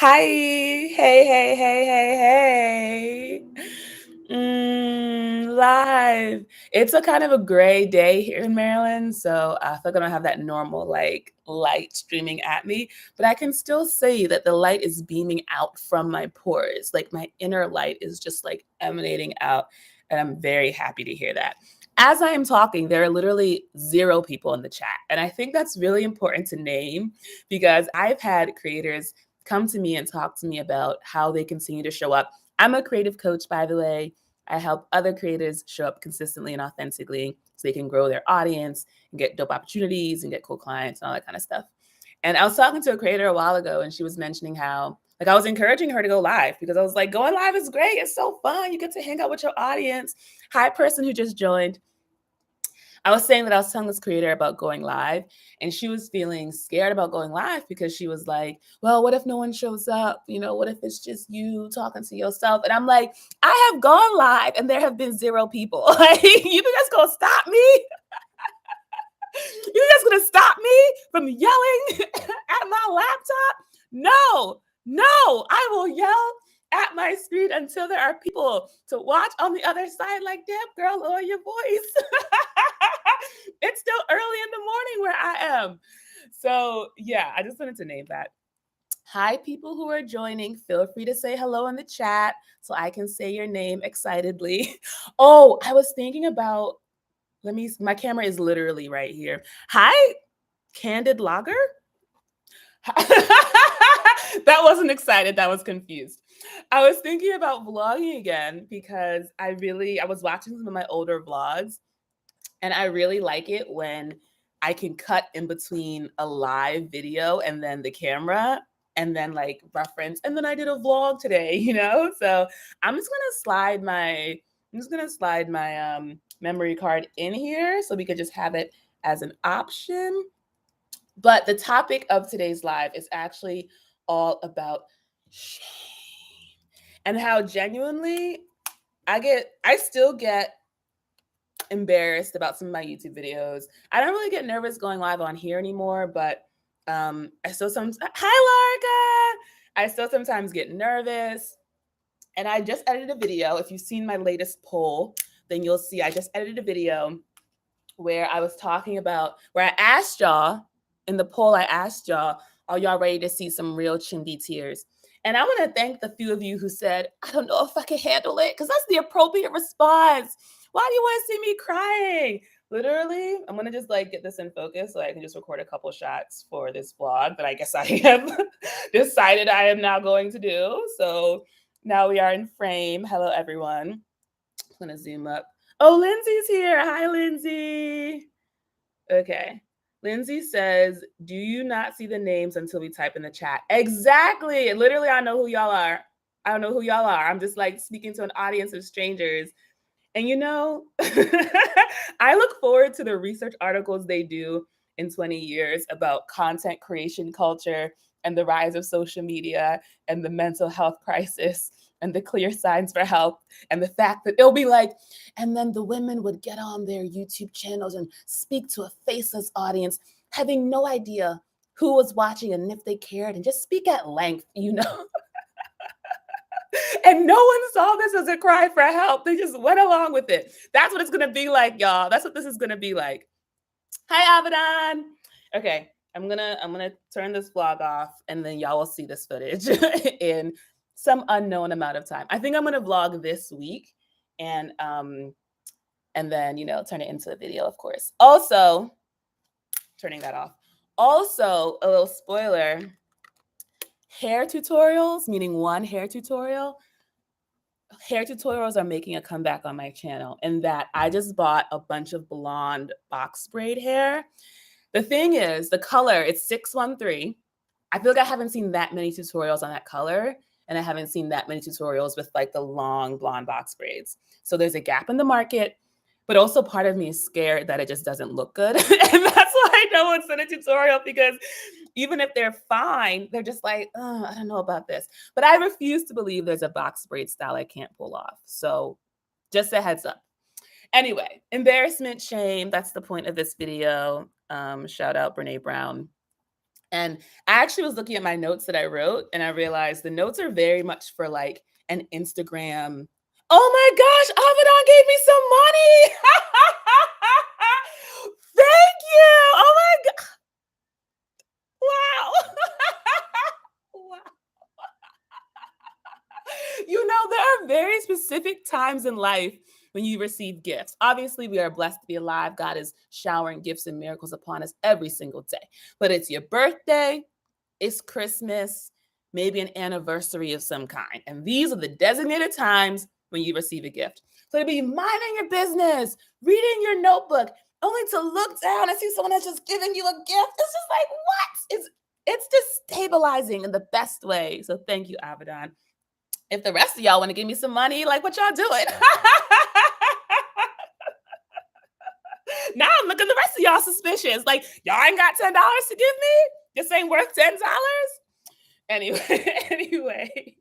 Hi. Hey. Live. It's a kind of a gray day here in Maryland, so I feel like I don't have that normal like light streaming at me, but I can still see that the light is beaming out from my pores. Like my inner light is just like emanating out, and I'm very happy to hear that. As I am talking, there are literally 0 people in the chat, and I think that's really important to name because I've had creators come to me and talk to me about how they continue to show up. I'm a creative coach, by the way. I help other creators show up consistently and authentically so they can grow their audience and get dope opportunities and get cool clients and all that kind of stuff. And I was talking to a creator a while ago, and she was mentioning how, like, I was encouraging her to go live because I was like, going live is great. It's so fun. You get to hang out with your audience. Hi, person who just joined. I was saying that I was telling this creator about going live, and she was feeling scared about going live because she was like, well, what if no one shows up? What if it's just you talking to yourself? And I'm like, I have gone live and there have been 0 people. Like, you think that's gonna stop me? You think that's gonna stop me from yelling at my laptop? No, I will yell at my screen until there are people to watch on the other side. Like, damn, girl, lower your voice. It's still early in the morning where I am. So, yeah, I just wanted to name that. Hi, people who are joining. Feel free to say hello in the chat so I can say your name excitedly. Oh, I was thinking about, my camera is literally right here. Hi, Candid Lager. That wasn't excited. That was confused. I was thinking about vlogging again because I was watching some of my older vlogs, and I really like it when I can cut in between a live video and then the camera and then like reference. And then I did a vlog today. So I'm just gonna slide my memory card in here so we could just have it as an option. But the topic of today's live is actually all about shame and how genuinely I still get embarrassed about some of my YouTube videos. I don't really get nervous going live on here anymore, but I still sometimes, hi Larga, I still sometimes get nervous. And I just edited a video. If you've seen my latest poll, then you'll see I just edited a video where I asked y'all in the poll, I asked y'all, are y'all ready to see some real chingy tears? And I want to thank the few of you who said, I don't know if I can handle it, because that's the appropriate response. Why do you want to see me crying? Literally, I'm going to just like get this in focus so I can just record a couple shots for this vlog that I guess I have decided I am now going to do. So now we are in frame. Hello, everyone. I'm going to zoom up. Oh, Lindsay's here. Hi, Lindsay. Okay. Lindsay says, do you not see the names until we type in the chat? Exactly. Literally, I know who y'all are. I don't know who y'all are. I'm just like speaking to an audience of strangers. And I look forward to the research articles they do in 20 years about content creation culture and the rise of social media and the mental health crisis and the clear signs for help and the fact that it'll be like, and then the women would get on their YouTube channels and speak to a faceless audience, having no idea who was watching and if they cared, and just speak at length. And no one saw this as a cry for help. They just went along with it. That's what it's going to be like, y'all. That's what this is going to be like. Hi, Abaddon. Okay, I'm gonna turn this vlog off, and then y'all will see this footage in some unknown amount of time. I think I'm gonna vlog this week, and then turn it into a video, of course. Also, turning that off. Also, a little spoiler: hair tutorials, meaning one hair tutorial. Hair tutorials are making a comeback on my channel, in that I just bought a bunch of blonde box braid hair. The thing is, the color, it's 613. I feel like I haven't seen that many tutorials on that color, and I haven't seen that many tutorials with like the long blonde box braids. So there's a gap in the market, but also part of me is scared that it just doesn't look good. And that's why no one's in a tutorial, because even if they're fine, they're just like, oh, I don't know about this. But I refuse to believe there's a box braid style I can't pull off. So just a heads up. Anyway, embarrassment, shame. That's the point of this video. Shout out Brene Brown. And I actually was looking at my notes that I wrote, and I realized the notes are very much for like an Instagram. Oh my gosh, Avedon gave me some money. Thank you. Oh my god. Wow. Wow. There are very specific times in life when you receive gifts. Obviously, we are blessed to be alive. God is showering gifts and miracles upon us every single day. But it's your birthday, it's Christmas, maybe an anniversary of some kind. And these are the designated times when you receive a gift. So to be minding your business, reading your notebook, only to look down and see someone has just given you a gift. It's just like, what? It's destabilizing in the best way. So thank you, Avedon. If the rest of y'all want to give me some money, like what y'all doing? Now I'm looking the rest of y'all suspicious. Like, y'all ain't got $10 to give me? This ain't worth $10? Anyway, anyway,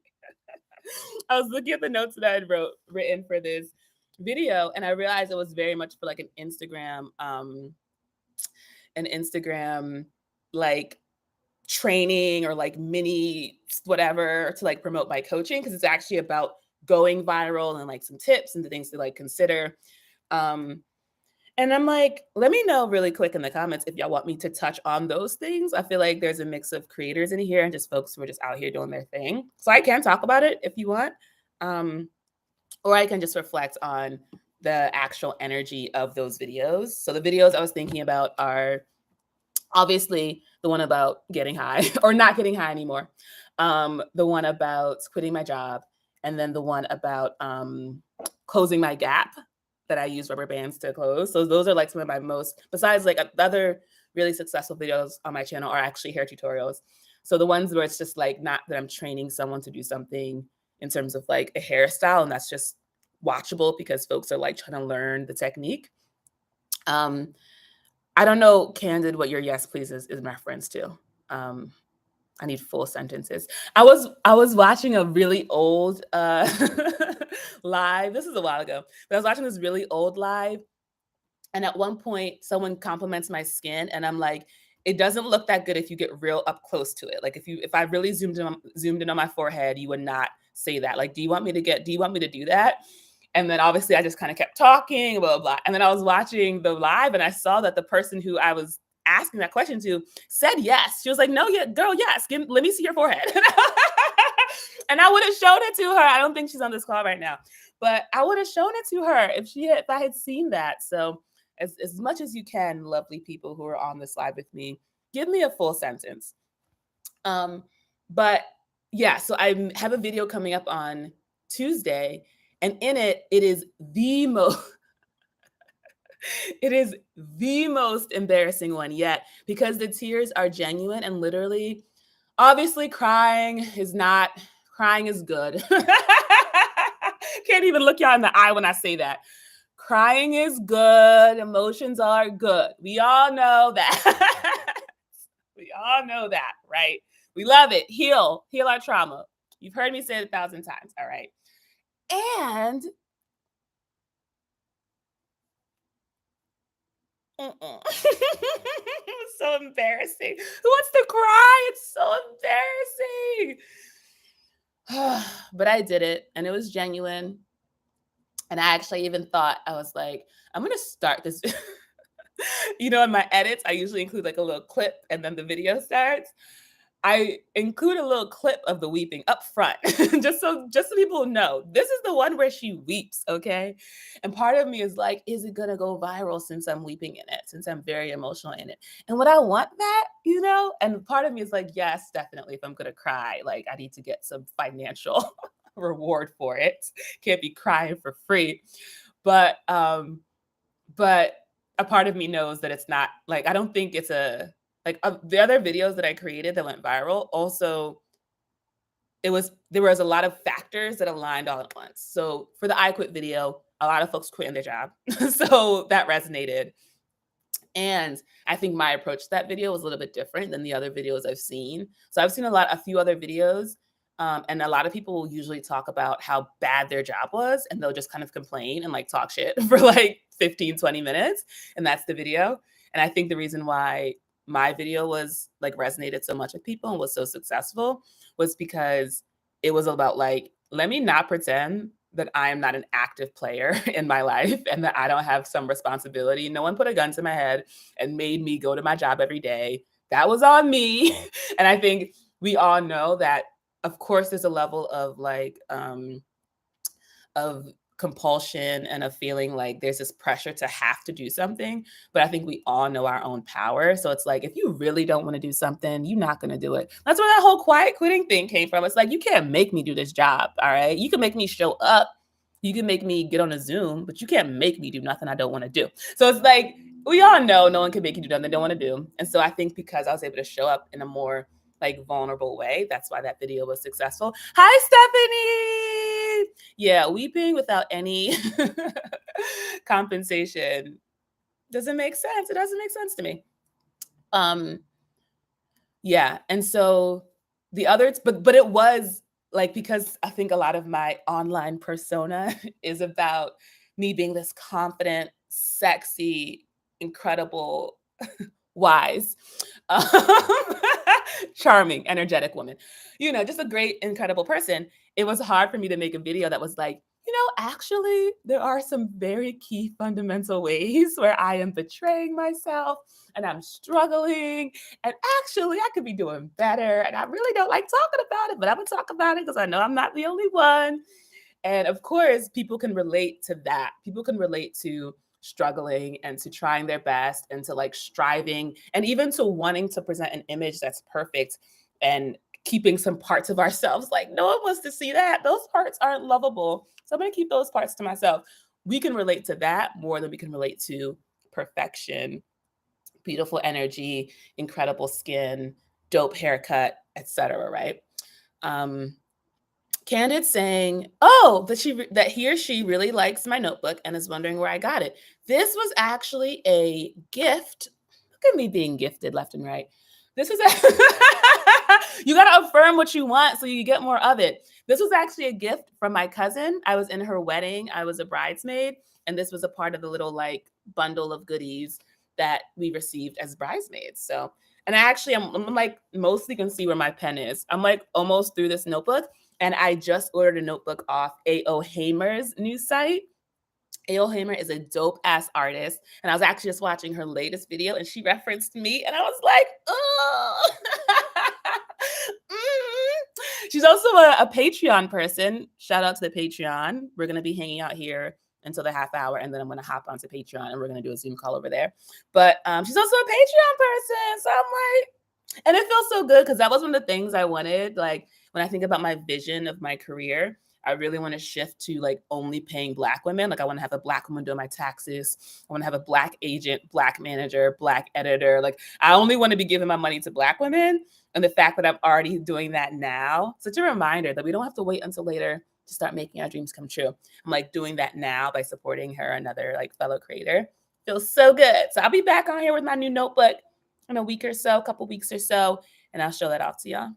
I was looking at the notes that I had written for this video, and I realized it was very much for like an Instagram like training or like mini whatever to like promote my coaching, because it's actually about going viral and like some tips and the things to like consider. Um, and I'm like, let me know really quick in the comments if y'all want me to touch on those things. I feel like there's a mix of creators in here and just folks who are just out here doing their thing. So I can talk about it if you want. Um, or I can just reflect on the actual energy of those videos. So the videos I was thinking about are obviously the one about getting high or not getting high anymore, the one about quitting my job, and then the one about closing my gap that I use rubber bands to close. So those are like some of my most, besides like other really successful videos on my channel are actually hair tutorials. So the ones where it's just like not that I'm training someone to do something in terms of like a hairstyle, and that's just watchable because folks are like trying to learn the technique. I don't know, Candid, what your yes please is reference to. I need full sentences. I was watching a really old live. This is a while ago, but I was watching this really old live, and at one point, someone compliments my skin, and I'm like, it doesn't look that good if you get real up close to it. Like if I really zoomed in on my forehead, you would not say that. Like, do you want me to do that? And then obviously I just kind of kept talking, blah, blah, blah. And then I was watching the live and I saw that the person who I was asking that question to said yes. She was like, no, yeah, girl, yes. Let me see your forehead. And I would have shown it to her. I don't think she's on this call right now, but I would have shown it to her if I had seen that. So as much as you can, lovely people who are on this live with me, give me a full sentence. But yeah, so I have a video coming up on Tuesday, and in it, it is the most it is the most embarrassing one yet, because the tears are genuine and literally, obviously crying is good. Can't even look y'all in the eye when I say that. Crying is good. Emotions are good. We all know that. We all know that, right? We love it. Heal our trauma. You've heard me say it 1,000 times. All right. And it's so embarrassing. Who wants to cry? It's so embarrassing. But I did it, and it was genuine. And I actually even thought, I was like, I'm going to start this. In my edits, I usually include like a little clip and then the video starts. I include a little clip of the weeping up front, just so people know this is the one where she weeps, okay? And part of me is like, is it gonna go viral since I'm weeping in it, since I'm very emotional in it? And would I want that, And part of me is like, yes, definitely. If I'm gonna cry, like I need to get some financial reward for it. Can't be crying for free. But a part of me knows that it's not like, I don't think it's the other videos that I created that went viral. Also, there was a lot of factors that aligned all at once. So for the I Quit video, a lot of folks quitting their job. So that resonated. And I think my approach to that video was a little bit different than the other videos I've seen. So I've seen a few other videos, and a lot of people will usually talk about how bad their job was, and they'll just kind of complain and like talk shit for like 15, 20 minutes. And that's the video. And I think the reason why my video was like resonated so much with people and was so successful was because it was about like, let me not pretend that I am not an active player in my life and that I don't have some responsibility. No one put a gun to my head and made me go to my job every day. That was on me. And I think we all know that, of course, there's a level of like, of compulsion and of feeling like there's this pressure to have to do something. But I think we all know our own power. So it's like, if you really don't want to do something, you're not going to do it. That's where that whole quiet quitting thing came from. It's like, you can't make me do this job. All right. You can make me show up. You can make me get on a Zoom, but you can't make me do nothing I don't want to do. So it's like, we all know no one can make you do nothing they don't want to do. And so I think because I was able to show up in a more like vulnerable way, that's why that video was successful. Hi, Stephanie. Yeah, weeping without any compensation doesn't make sense. It doesn't make sense to me. Yeah, and so the other, but it was like, because I think a lot of my online persona is about me being this confident, sexy, incredible, wise, um, charming, energetic woman, just a great, incredible person. It was hard for me to make a video that was like, actually, there are some very key fundamental ways where I am betraying myself and I'm struggling. And actually, I could be doing better. And I really don't like talking about it, but I'm going to talk about it because I know I'm not the only one. And of course, people can relate to that. People can relate to struggling and to trying their best and to like striving and even to wanting to present an image that's perfect and keeping some parts of ourselves like, no one wants to see that. Those parts aren't lovable. So I'm going to keep those parts to myself. We can relate to that more than we can relate to perfection, beautiful energy, incredible skin, dope haircut, etc. Right? Candid saying, "Oh, that he or she really likes my notebook and is wondering where I got it. This was actually a gift." Look at me being gifted left and right. This is you got to affirm what you want so you get more of it. This was actually a gift from my cousin. I was in her wedding. I was a bridesmaid, and this was a part of the little like bundle of goodies that we received as bridesmaids. So, and I'm like mostly can see where my pen is. I'm like almost through this notebook. And I just ordered a notebook off A.O. Hamer's new site. A.O. Hamer is a dope ass artist. And I was actually just watching her latest video and she referenced me. And I was like, oh. She's also a Patreon person. Shout out to the Patreon. We're going to be hanging out here until the half hour. And then I'm going to hop onto Patreon and we're going to do a Zoom call over there. But she's also a Patreon person. So I'm like, and it feels so good because that was one of the things I wanted. Like, when I think about my vision of my career, I really want to shift to like only paying Black women. Like I want to have a Black woman doing my taxes. I want to have a Black agent, Black manager, Black editor. Like I only want to be giving my money to Black women. And the fact that I'm already doing that now, such a reminder that we don't have to wait until later to start making our dreams come true. I'm like doing that now by supporting her, another like fellow creator. Feels so good. So I'll be back on here with my new notebook in a week or so, a couple weeks or so, and I'll show that off to y'all.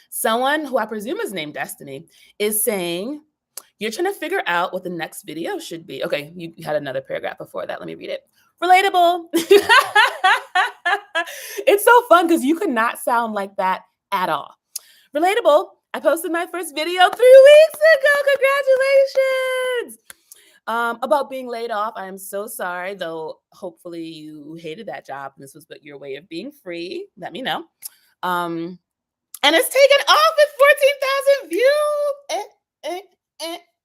Someone who I presume is named Destiny is saying, you're trying to figure out what the next video should be. Okay, you had another paragraph before that. Let me read it. Relatable. It's so fun because you could not sound like that at all. Relatable. I posted my first video 3 weeks ago. Congratulations. About being laid off. I am so sorry, though hopefully you hated that job and this was but your way of being free. Let me know. And it's taken off at 14,000 views.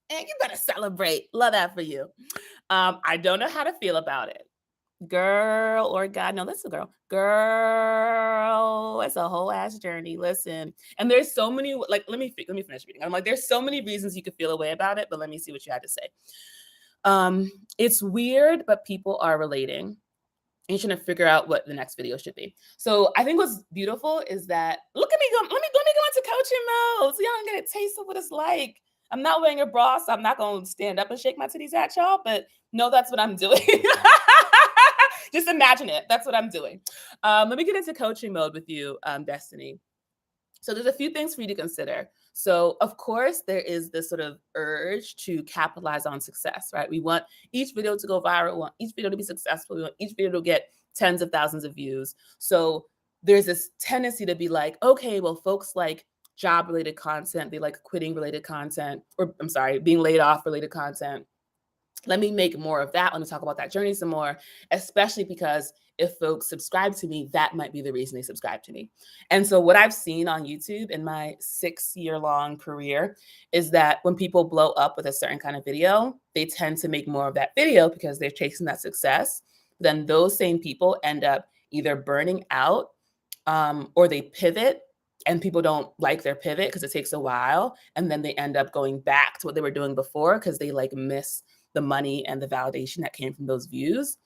You better celebrate. Love that for you. I don't know how to feel about it. Girl or God, no, that's a girl. Girl, it's a whole ass journey. Listen, and there's so many, like, let me finish reading. I'm like, there's so many reasons you could feel a way about it, but let me see what you had to say. It's weird, but people are relating. And you're trying to figure out what the next video should be. So I think what's beautiful is that, look at me go, let me go into coaching mode so y'all can get a taste of what it's like. I'm not wearing a bra, so I'm not going to stand up and shake my titties at y'all, but no, that's what I'm doing. Just imagine it. That's what I'm doing. Let me get into coaching mode with you, Destiny. So there's a few things for you to consider. So of course, there is this sort of urge to capitalize on success, right? We want each video to go viral. We want each video to be successful. We want each video to get tens of thousands of views. So there's this tendency to be like, okay, well, folks like job related content, they like quitting related content, or I'm sorry, being laid off related content. Let me make more of that. Let me talk about that journey some more, especially because if folks subscribe to me, that might be the reason they subscribe to me. And so, what I've seen on YouTube in my 6 year long career is that when people blow up with a certain kind of video, they tend to make more of that video because they're chasing that success. Then those same people end up either burning out, or they pivot and people don't like their pivot because it takes a while. And then they end up going back to what they were doing before because they like miss the money and the validation that came from those views.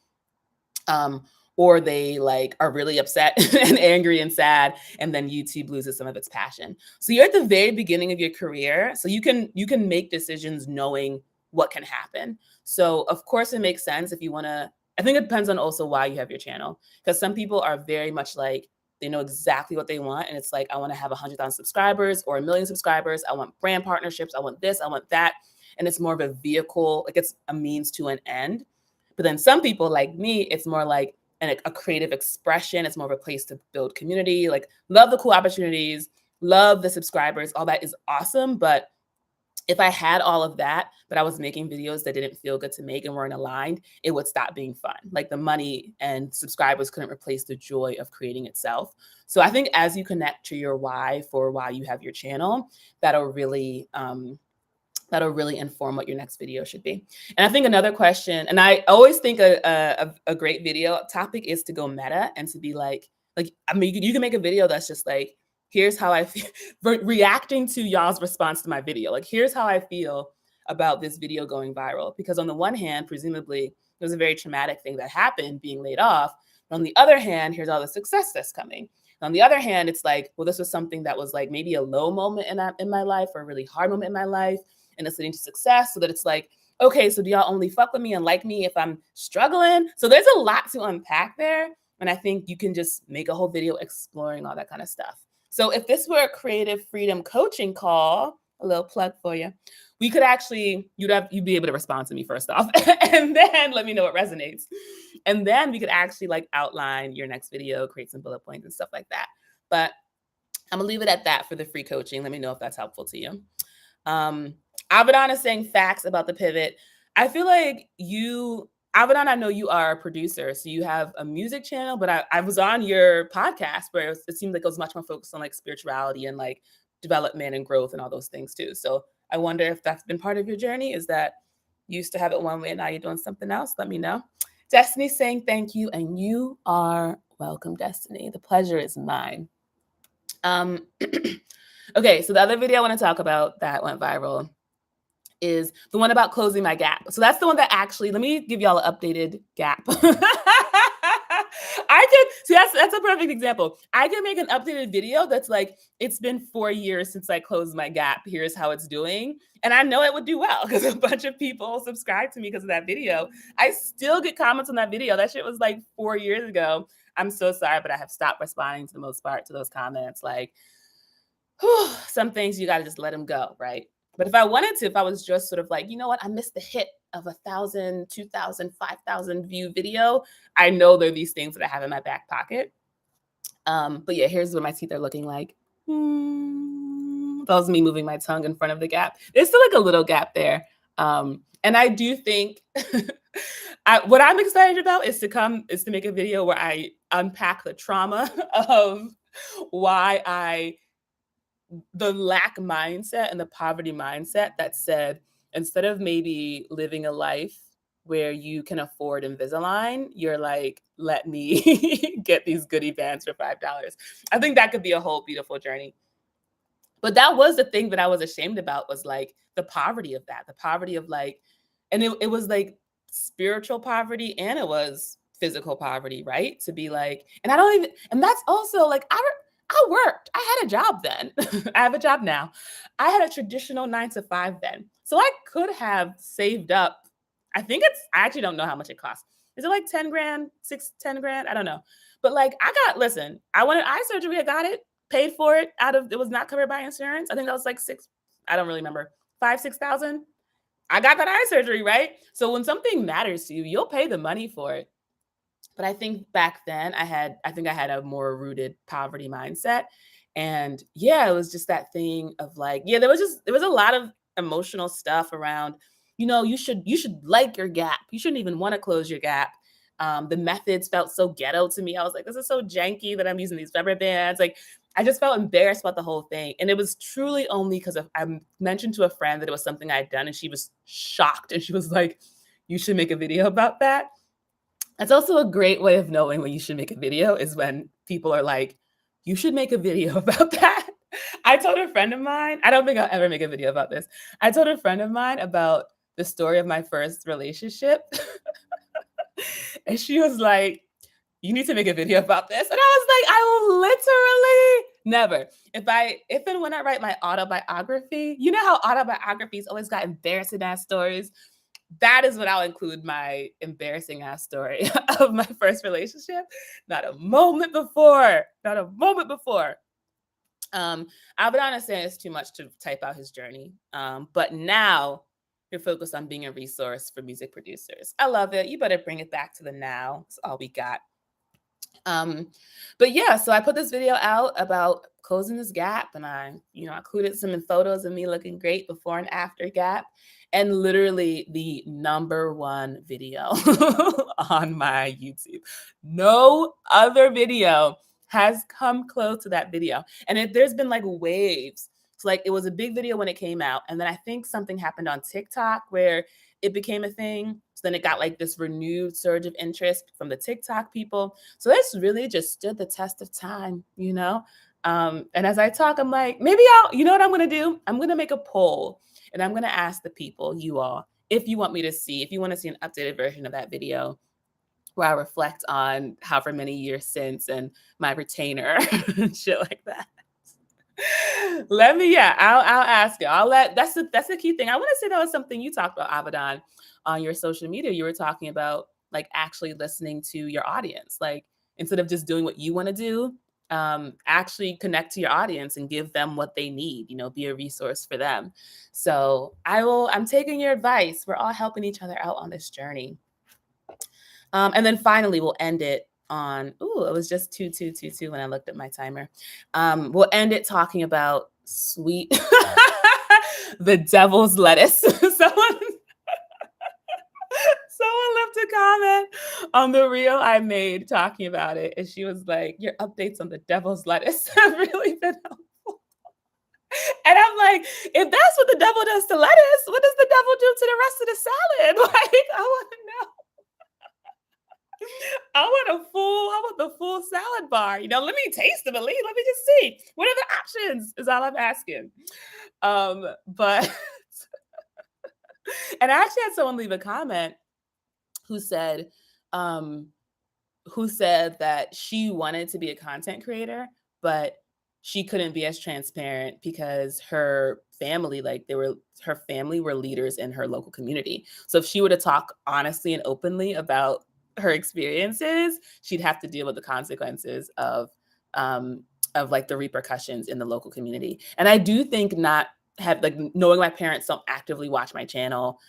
Um, or they like are really upset and angry and sad, and then YouTube loses some of its passion. So you're at the very beginning of your career, so you can make decisions knowing what can happen. So of course it makes sense if you want to. I think it depends on also why you have your channel, because some people are very much like they know exactly what they want, and it's like, I want to have 100,000 subscribers or 1 million subscribers. I want brand partnerships. I want this. I want that. And it's more of a vehicle, like it's a means to an end. But then some people like me, it's more like a creative expression. It's more of a place to build community, like love the cool opportunities, love the subscribers. All that is awesome. But if I had all of that, but I was making videos that didn't feel good to make and weren't aligned, it would stop being fun. Like the money and subscribers couldn't replace the joy of creating itself. So I think as you connect to your why for why you have your channel, that'll really inform what your next video should be. And I think another question, and I always think a great video topic is to go meta and to be like, I mean, you can make a video that's just like, here's how I feel, reacting to y'all's response to my video. Like, here's how I feel about this video going viral. Because on the one hand, presumably, it was a very traumatic thing that happened, being laid off. But on the other hand, here's all the success that's coming. On the other hand, it's like, well, this was something that was like maybe a low moment in my life or a really hard moment in my life, and it's leading to success, so that it's like, okay, so do y'all only fuck with me and like me if I'm struggling? So there's a lot to unpack there. And I think you can just make a whole video exploring all that kind of stuff. So if this were a creative freedom coaching call, a little plug for you, we could actually, you'd be able to respond to me first off, and then let me know what resonates. And then we could actually like outline your next video, create some bullet points and stuff like that. But I'm gonna leave it at that for the free coaching. Let me know if that's helpful to you. Abaddon is saying facts about the pivot. I feel like Abaddon, I know you are a producer, so you have a music channel, but I was on your podcast where it seemed like it was much more focused on like spirituality and like development and growth and all those things too. So I wonder if that's been part of your journey. Is that you used to have it one way and now you're doing something else? Let me know. Destiny saying thank you, and you are welcome, Destiny. The pleasure is mine. Okay, so the other video I want to talk about that went viral is the one about closing my gap. So that's the one that actually, let me give y'all an updated gap. I could see that's a perfect example. I could make an updated video that's like, it's been 4 years since I closed my gap. Here's how it's doing. And I know it would do well because a bunch of people subscribe to me because of that video. I still get comments on that video. That shit was like 4 years ago. I'm so sorry, but I have stopped responding to the most part to those comments. Like, some things you got to just let them go, right? But if I wanted to, if I was just sort of like, you know what, I missed the hit of 1,000, 2,000, 5,000 view video, I know there are these things that I have in my back pocket. But yeah, here's what my teeth are looking like. That was me moving my tongue in front of the gap. There's still like a little gap there. And I do think what I'm excited about is to make a video where I unpack the trauma of why the lack mindset and the poverty mindset that said, instead of maybe living a life where you can afford Invisalign, you're like, let me get these goodie bands for $5. I think that could be a whole beautiful journey. But that was the thing that I was ashamed about, was like the poverty of that, the poverty of like, and it was like spiritual poverty and it was physical poverty, right? To be like, and that's also like, I worked. I had a job then. I have a job now. I had a traditional 9 to 5 then. So I could have saved up. I actually don't know how much it costs. Is it like 10 grand, 10 grand? I don't know. But like, I wanted eye surgery. I got it, paid for it it was not covered by insurance. I think that was like I don't really remember, 6,000. I got that eye surgery, right? So when something matters to you, you'll pay the money for it. But I think back then I think I had a more rooted poverty mindset. And yeah, it was just that thing of like, yeah, there was a lot of emotional stuff around, you should like your gap. You shouldn't even want to close your gap. The methods felt so ghetto to me. I was like, this is so janky that I'm using these rubber bands. Like, I just felt embarrassed about the whole thing. And it was truly only because I mentioned to a friend that it was something I had done, and she was shocked. And she was like, you should make a video about that. That's also a great way of knowing when you should make a video is when people are like, "You should make a video about that." I told a friend of mine, I don't think I'll ever make a video about this. I told a friend of mine about the story of my first relationship, and she was like, "You need to make a video about this." And I was like, "I will literally never. If and when I write my autobiography, you know how autobiographies always got embarrassing ass stories? That is what I'll include my embarrassing ass story of my first relationship. Not a moment before. Not a moment before. Abaddon is saying it's too much to type out his journey. But now you're focused on being a resource for music producers. I love it. You better bring it back to the now. It's all we got. Um, but yeah, so I put this video out about closing this gap, and I included some photos of me looking great before and after gap, and literally the number one video on my YouTube. No other video has come close to that video. And there's been like waves. So like it was a big video when it came out, and then I think something happened on TikTok where it became a thing. So then it got like this renewed surge of interest from the TikTok people. So this really just stood the test of time. And as I talk, I'm like, you know what I'm going to do? I'm going to make a poll, and I'm going to ask the people, you all, if you want to see an updated version of that video where I reflect on however many years since and my retainer and shit like that. I'll ask you. That's the key thing. I want to say that was something you talked about, Abaddon, on your social media. You were talking about like actually listening to your audience, like instead of just doing what you want to do, actually connect to your audience and give them what they need. Be a resource for them. So I'm taking your advice. We're all helping each other out on this journey. And then finally, we'll end it on, it was just 2222 when I looked at my timer. We'll end it talking about sweet, the devil's lettuce. Someone left a comment on the reel I made talking about it. And she was like, your updates on the devil's lettuce have really been helpful. And I'm like, if that's what the devil does to lettuce, what does the devil do to the rest of the salad? Like, I want to know. I want the full salad bar. Let me taste them at least. Let me just see. What are the options? Is all I'm asking. But and I actually had someone leave a comment who said that she wanted to be a content creator, but she couldn't be as transparent because her family, her family were leaders in her local community. So if she were to talk honestly and openly about her experiences, she'd have to deal with the consequences of like the repercussions in the local community. And I do think knowing my parents don't actively watch my channel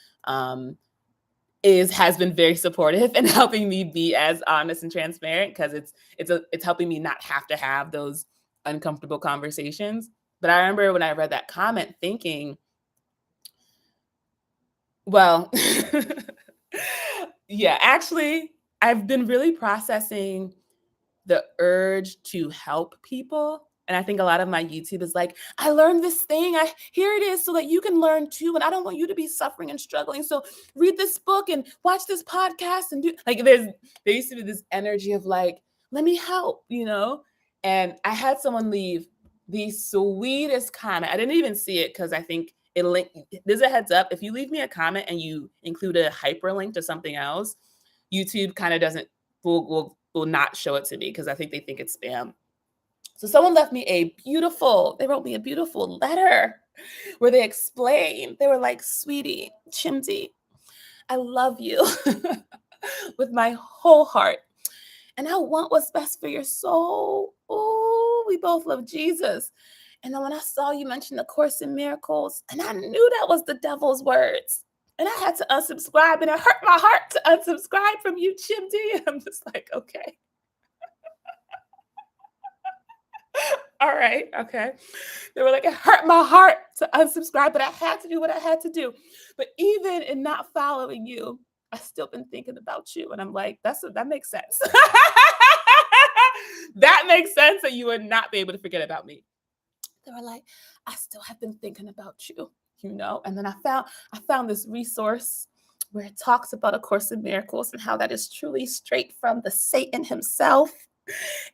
has been very supportive in helping me be as honest and transparent, because it's helping me not have to have those uncomfortable conversations. But I remember when I read that comment thinking, well, yeah, actually, I've been really processing the urge to help people. And I think a lot of my YouTube is like, I learned this thing. Here it is so that you can learn too. And I don't want you to be suffering and struggling. So read this book and watch this podcast and do like there used to be this energy of like, let me help. And I had someone leave the sweetest comment. I didn't even see it because I think it linked. There's a heads up. If you leave me a comment and you include a hyperlink to something else, YouTube kind of doesn't will not show it to me because I think they think it's spam. So someone left me they wrote me a beautiful letter where they explained, they were like, sweetie, Chimdi, I love you with my whole heart. And I want what's best for your soul. Oh, we both love Jesus. And then when I saw you mention the Course in Miracles, and I knew that was the devil's words. And I had to unsubscribe, and it hurt my heart to unsubscribe from you, Chimdi. I'm just like, okay, all right, okay. They were like, it hurt my heart to unsubscribe, but I had to do what I had to do. But even in not following you, I still been thinking about you. And I'm like, that makes sense. That makes sense that you would not be able to forget about me. They were like, I still have been thinking about you, you know? And then I found this resource where it talks about A Course in Miracles and how that is truly straight from the Satan himself.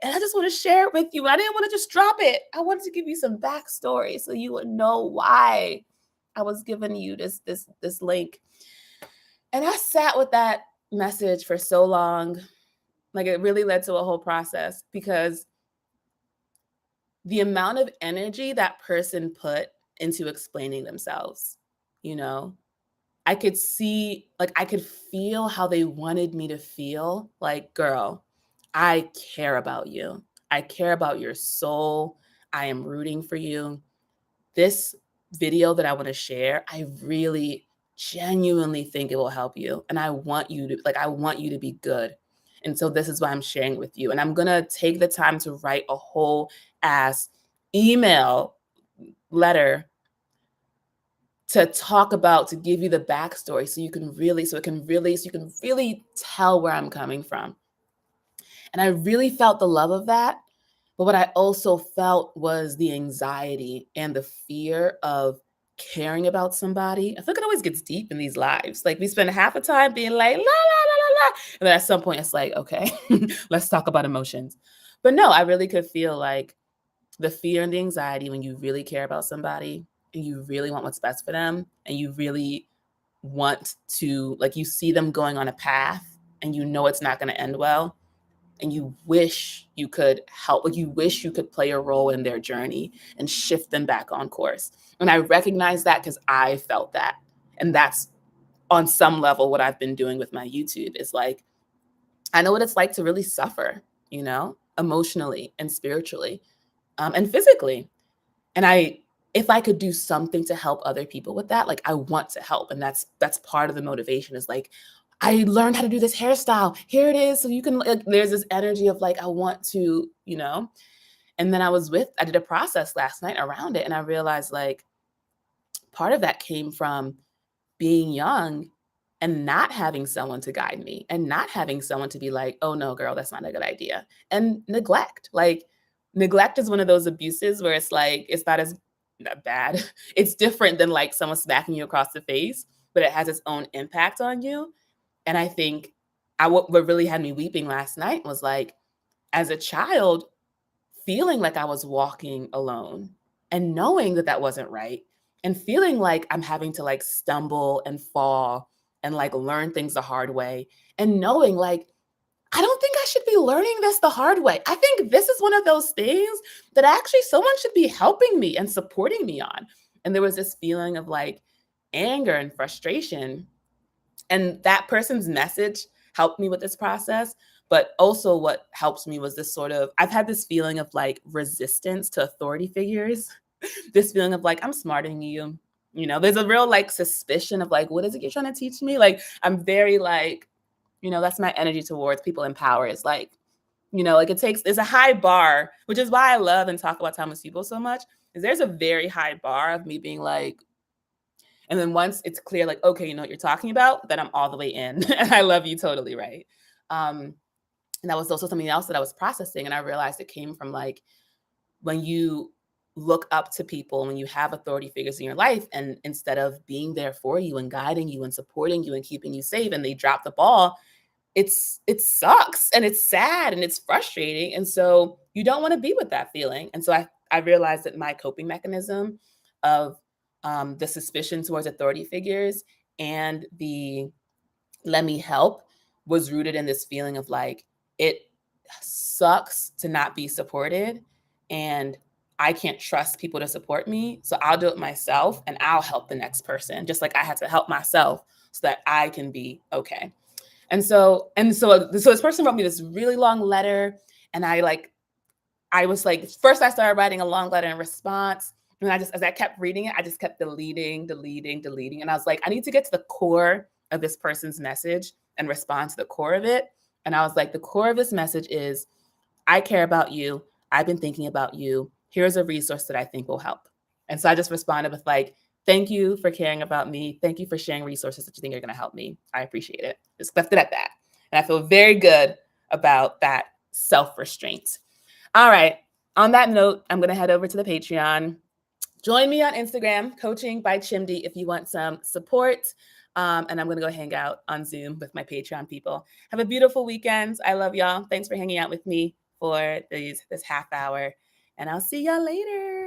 And I just want to share it with you. I didn't want to just drop it. I wanted to give you some backstory so you would know why I was giving you this link. And I sat with that message for so long. Like it really led to a whole process because the amount of energy that person put into explaining themselves, you know, I could see, like, I could feel how they wanted me to feel. Like, girl, I care about you. I care about your soul. I am rooting for you. This video that I want to share, I really genuinely think it will help you. And I want you to be good. And so this is why I'm sharing with you. And I'm going to take the time to write a whole ass email letter to talk about, to give you the backstory so you can really tell where I'm coming from. And I really felt the love of that. But what I also felt was the anxiety and the fear of caring about somebody. I think it always gets deep in these lives. Like we spend half the time being like, la, la, la, la, la. And then at some point it's like, okay, let's talk about emotions. But no, I really could feel like the fear and the anxiety when you really care about somebody and you really want what's best for them and you really want to, like, you see them going on a path and you know it's not going to end well and you wish you could help, like you wish you could play a role in their journey and shift them back on course. And I recognize that because I felt that. And that's on some level what I've been doing with my YouTube is like, I know what it's like to really suffer, you know, emotionally and spiritually, and physically. And if I could do something to help other people with that, like I want to help. And that's part of the motivation is like, I learned how to do this hairstyle. Here it is. So you can, like, there's this energy of like, I want to, you know, and then I did a process last night around it. And I realized like part of that came from being young and not having someone to guide me and not having someone to be like, oh no, girl, that's not a good idea. And neglect. Like neglect is one of those abuses where it's like, it's not as not bad. It's different than like someone smacking you across the face, but it has its own impact on you. And I think what really had me weeping last night was like, as a child, feeling like I was walking alone and knowing that that wasn't right and feeling like I'm having to like stumble and fall and like learn things the hard way and knowing like I don't think I should be learning this the hard way. I think this is one of those things that actually someone should be helping me and supporting me on. And there was this feeling of like anger and frustration. And that person's message helped me with this process. But also, what helps me was this sort of I've had this feeling of like resistance to authority figures, this feeling of like, I'm smarter than you. You know, there's a real like suspicion of like, what is it you're trying to teach me? Like, I'm very like, you know, that's my energy towards people in power is like, you know, like there's a high bar, which is why I love and talk about timeless people so much, is there's a very high bar of me being like, and then once it's clear, like, okay, you know what you're talking about, then I'm all the way in. And I love you totally, right? Um, and that was also something else that I was processing. And I realized it came from like when you look up to people, when you have authority figures in your life, and instead of being there for you and guiding you and supporting you and keeping you safe, and they drop the ball, it sucks and it's sad and it's frustrating. And so you don't want to be with that feeling. And so I realized that my coping mechanism of the suspicion towards authority figures and the let me help was rooted in this feeling of like, it sucks to not be supported. And I can't trust people to support me. So I'll do it myself and I'll help the next person, just like I had to help myself so that I can be okay. So this person wrote me this really long letter, and I was like, first I started writing a long letter in response, And as I kept reading it, I just kept deleting, deleting, deleting. And I was like, I need to get to the core of this person's message and respond to the core of it. And I was like, the core of this message is, I care about you. I've been thinking about you. Here's a resource that I think will help. And so I just responded with like, thank you for caring about me. Thank you for sharing resources that you think are going to help me. I appreciate it. Just left it at that. And I feel very good about that self-restraint. All right. On that note, I'm going to head over to the Patreon. Join me on Instagram, Coaching by Chimdi, if you want some support. And I'm going to go hang out on Zoom with my Patreon people. Have a beautiful weekend. I love y'all. Thanks for hanging out with me for this half hour. And I'll see y'all later.